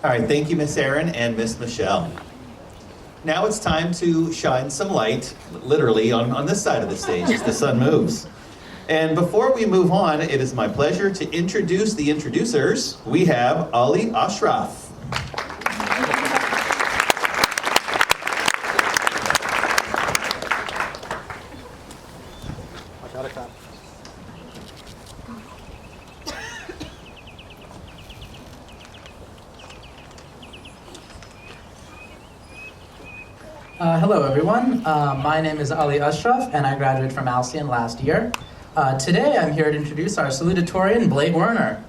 All right, thank you, Miss Erin and Miss Michelle. Now it's time to shine some light, literally, on this side of the stage as the sun moves. And before we move on, it is my pleasure to introduce the introducers. We have Ali Ashraf. Hello everyone, my name is Ali Ashraf and I graduated from Alcyon last year. Today I'm here to introduce our salutatorian, Blake Werner.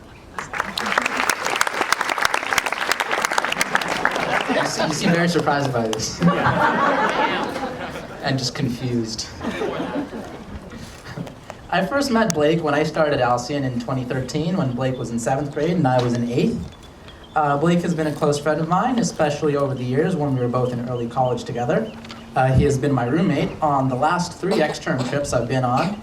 You seem very surprised by this. And just confused. I first met Blake when I started Alcyon in 2013 when Blake was in 7th grade and I was in 8th. Blake has been a close friend of mine, especially over the years when we were both in early college together. He has been my roommate on the last 3 extern trips I've been on,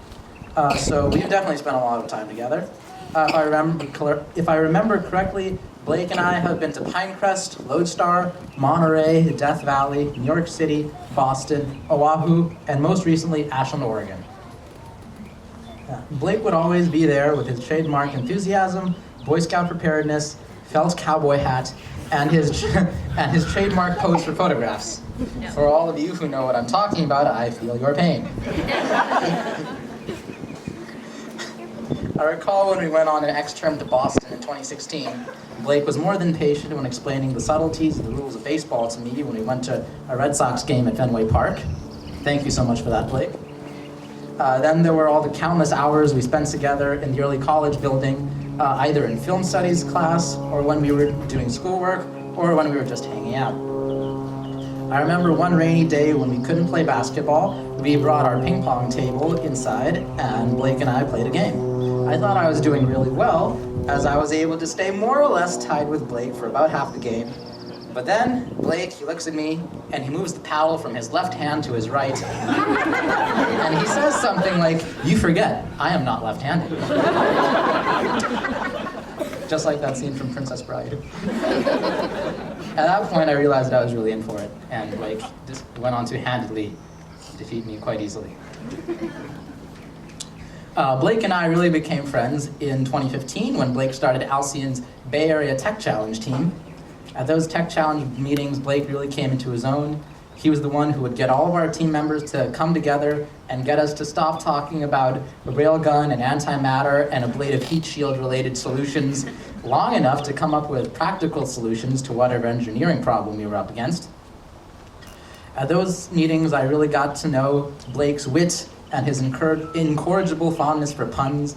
so we've definitely spent a lot of time together. If I remember correctly, Blake and I have been to Pinecrest, Lodestar, Monterey, Death Valley, New York City, Boston, Oahu, and most recently Ashland, Oregon. Blake would always be there with his trademark enthusiasm, Boy Scout preparedness, felt cowboy hat, and his trademark pose for photographs. For all of you who know what I'm talking about, I feel your pain. I recall when we went on an extern to Boston in 2016, Blake was more than patient when explaining the subtleties of the rules of baseball to me when we went to a Red Sox game at Fenway Park. Thank you so much for that, Blake. Then there were all the countless hours we spent together in the early college building, either in film studies class, or when we were doing schoolwork, or when we were just hanging out. I remember one rainy day when we couldn't play basketball, we brought our ping pong table inside, and Blake and I played a game. I thought I was doing really well, as I was able to stay more or less tied with Blake for about half the game. But then, Blake, he looks at me, and he moves the paddle from his left hand to his right. And he says something like, "You forget, I am not left-handed." Just like that scene from Princess Bride. At that point, I realized I was really in for it, and Blake just went on to handedly defeat me quite easily. Blake and I really became friends in 2015 when Blake started Alcyon's Bay Area Tech Challenge team. At those Tech Challenge meetings, Blake really came into his own. He was the one who would get all of our team members to come together and get us to stop talking about a railgun and antimatter and ablative heat shield related solutions long enough to come up with practical solutions to whatever engineering problem we were up against. At those meetings, I really got to know Blake's wit and his incorrigible fondness for puns.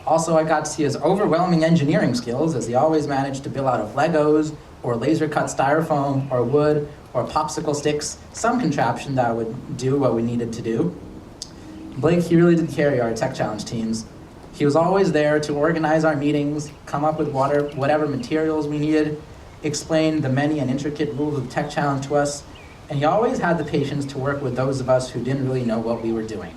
Also, I got to see his overwhelming engineering skills, as he always managed to build out of Legos, or laser-cut styrofoam, or wood, or popsicle sticks, some contraption that would do what we needed to do. Blake, he really did carry our Tech Challenge teams. He was always there to organize our meetings, come up with whatever materials we needed, explain the many and intricate rules of Tech Challenge to us, and he always had the patience to work with those of us who didn't really know what we were doing.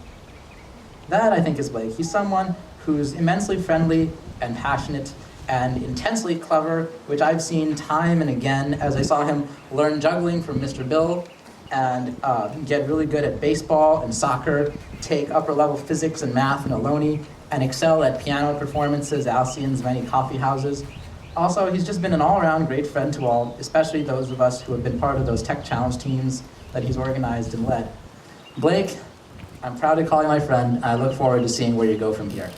That, I think, is Blake. He's someone who's immensely friendly and passionate and intensely clever, which I've seen time and again as I saw him learn juggling from Mr. Bill and get really good at baseball and soccer, take upper-level physics and math in Ohlone, and excel at piano performances at Alcyon's many coffee houses. Also, he's just been an all-around great friend to all, especially those of us who have been part of those Tech Challenge teams that he's organized and led. Blake, I'm proud to call you my friend, and I look forward to seeing where you go from here.